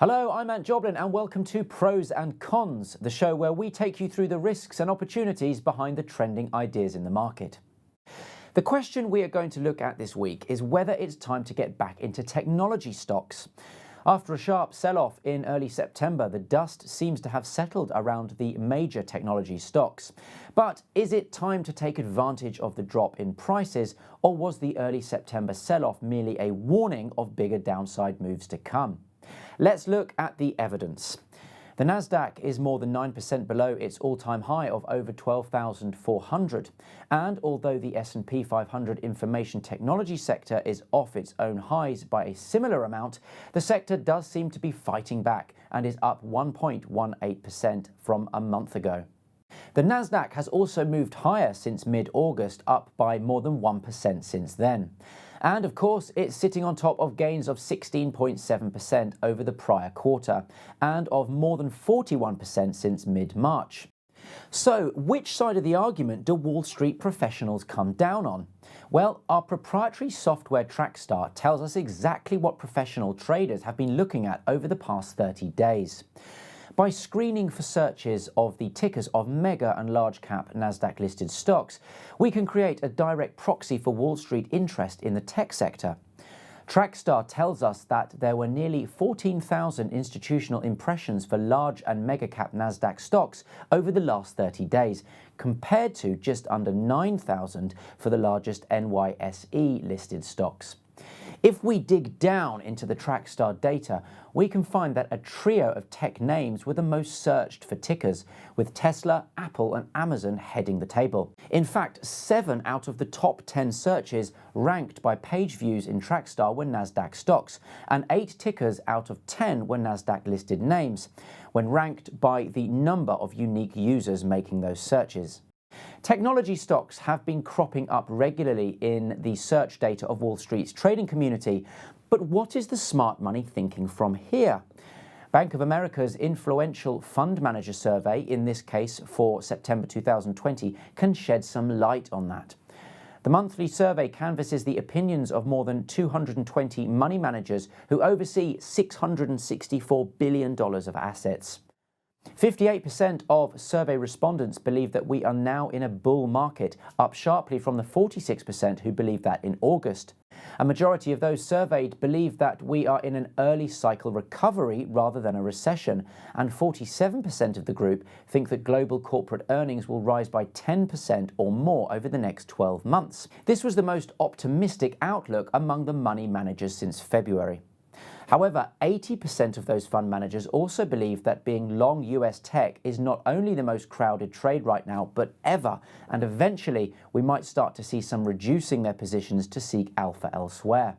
Hello, I'm Ant Joblin and welcome to Pros and Cons, the show where we take you through the risks and opportunities behind the trending ideas in the market. The question we are going to look at this week is whether it's time to get back into technology stocks. After a sharp sell-off in early September, the dust seems to have settled around the major technology stocks. But is it time to take advantage of the drop in prices, or was the early September sell-off merely a warning of bigger downside moves to come? Let's look at the evidence. The Nasdaq is more than 9% below its all-time high of over 12,400. And although the S&P 500 information technology sector is off its own highs by a similar amount, the sector does seem to be fighting back and is up 1.18% from a month ago. The Nasdaq has also moved higher since mid-August, up by more than 1% since then. And of course, it's sitting on top of gains of 16.7% over the prior quarter and of more than 41% since mid-March. So, which side of the argument do Wall Street professionals come down on? Well, our proprietary software Trackstar tells us exactly what professional traders have been looking at over the past 30 days. By screening for searches of the tickers of mega and large cap Nasdaq-listed stocks, we can create a direct proxy for Wall Street interest in the tech sector. Trackstar tells us that there were nearly 14,000 institutional impressions for large and mega cap Nasdaq stocks over the last 30 days, compared to just under 9,000 for the largest NYSE-listed stocks. If we dig down into the Trackstar data, we can find that a trio of tech names were the most searched for tickers, with Tesla, Apple and Amazon heading the table. In fact, 7 out of the top 10 searches ranked by page views in Trackstar were Nasdaq stocks, and 8 tickers out of 10 were Nasdaq-listed names, when ranked by the number of unique users making those searches. Technology stocks have been cropping up regularly in the search data of Wall Street's trading community, but what is the smart money thinking from here? Bank of America's influential fund manager survey, in this case for September 2020, can shed some light on that. The monthly survey canvasses the opinions of more than 220 money managers who oversee $664 billion of assets. 58% of survey respondents believe that we are now in a bull market, up sharply from the 46% who believed that in August. A majority of those surveyed believe that we are in an early cycle recovery rather than a recession, and 47% of the group think that global corporate earnings will rise by 10% or more over the next 12 months. This was the most optimistic outlook among the money managers since February. However, 80% of those fund managers also believe that being long US tech is not only the most crowded trade right now, but ever, and eventually we might start to see some reducing their positions to seek alpha elsewhere.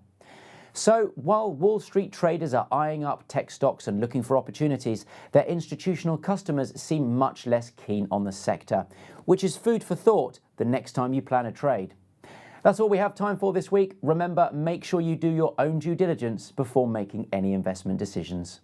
So, while Wall Street traders are eyeing up tech stocks and looking for opportunities, their institutional customers seem much less keen on the sector, which is food for thought the next time you plan a trade. That's all we have time for this week. Remember, make sure you do your own due diligence before making any investment decisions.